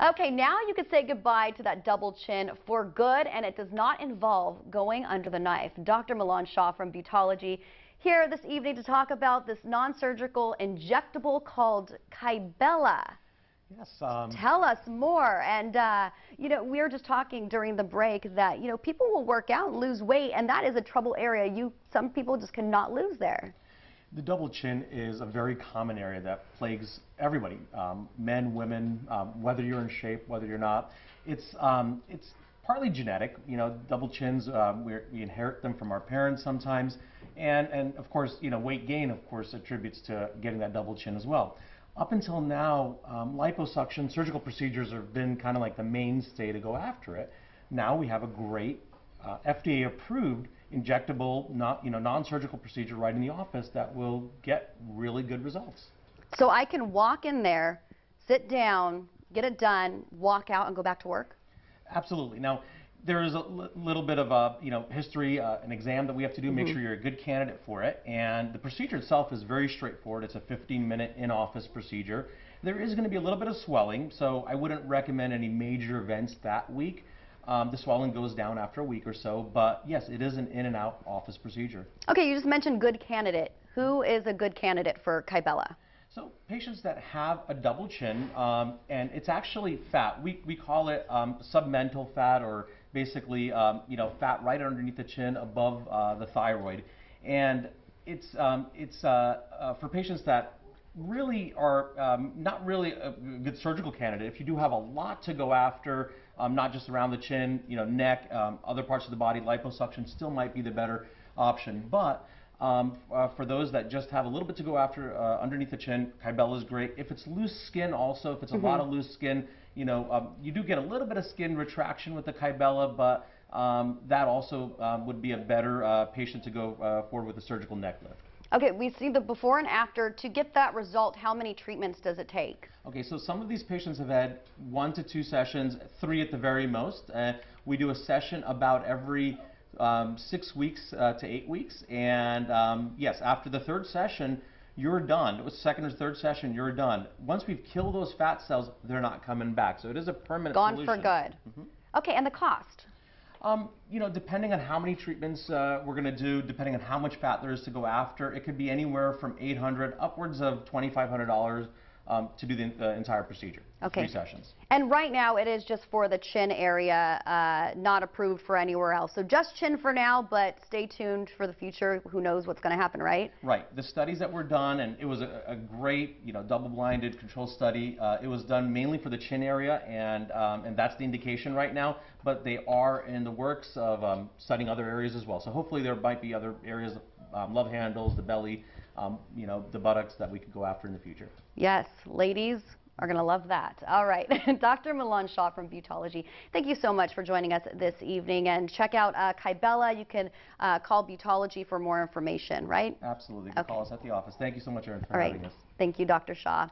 Okay, now you can say goodbye to that double chin for good, and it does not involve going under the knife. Dr. Milan Shah from Beautologie here this evening to talk about this non-surgical injectable called Kybella. Yes. Tell us more. And, we were just talking during the break that, people will work out and lose weight, and that is a trouble area. Some people just cannot lose there. The double chin is a very common area that plagues everybody, men, women, whether you're in shape, whether you're not. It's partly genetic. Double chins, we inherit them from our parents sometimes. And of course, weight gain, of course, attributes to getting that double chin as well. Up until now, liposuction, surgical procedures have been kind of like the mainstay to go after it. Now we have a great FDA-approved injectable, non-surgical procedure right in the office that will get really good results. So I can walk in there, sit down, get it done, walk out, and go back to work? Absolutely. Now, there is a little bit of a history, an exam that we have to do, make sure you're a good candidate for it. And the procedure itself is very straightforward. It's a 15-minute in-office procedure. There is going to be a little bit of swelling, so I wouldn't recommend any major events that week. The swelling goes down after a week or so, but yes, it is an in and out office procedure. Okay, you just mentioned good candidate. Who is a good candidate for Kybella? So patients that have a double chin, and it's actually fat. We call it submental fat, or basically fat right underneath the chin above the thyroid. And it's for patients that really are not really a good surgical candidate. If you do have a lot to go after, not just around the chin, neck, other parts of the body, liposuction still might be the better option. But for those that just have a little bit to go after underneath the chin, Kybella is great. If it's loose skin also, if it's a lot of loose skin, you do get a little bit of skin retraction with the Kybella, but that also would be a better patient to go forward with a surgical neck lift. Okay, we see the before and after. To get that result, how many treatments does it take? Okay, so some of these patients have had 1 to 2 sessions, 3 at the very most. We do a session about every 6 weeks to 8 weeks, and yes, after the 3rd session, you're done. It was 2nd or 3rd session, you're done. Once we've killed those fat cells, they're not coming back. So it is a permanent solution. Gone for good. Okay, and the cost? Depending on how many treatments we're going to do, depending on how much fat there is to go after, it could be anywhere from $800 upwards of $2,500 to do the entire procedure. Okay. 3 sessions. And right now it is just for the chin area, not approved for anywhere else. So just chin for now, but stay tuned for the future. Who knows what's going to happen, right? Right. The studies that were done, and it was a great, double-blinded control study. It was done mainly for the chin area, and that's the indication right now. But they are in the works of studying other areas as well. So hopefully there might be other areas, love handles, the belly, the buttocks that we could go after in the future. Yes, ladies are going to love that. All right. Dr. Milan Shah from Beautologie, thank you so much for joining us this evening. And check out Kybella. You can call Beautologie for more information, right? Absolutely. You can call us at the office. Thank you so much, Erin, for having us. Thank you, Dr. Shah.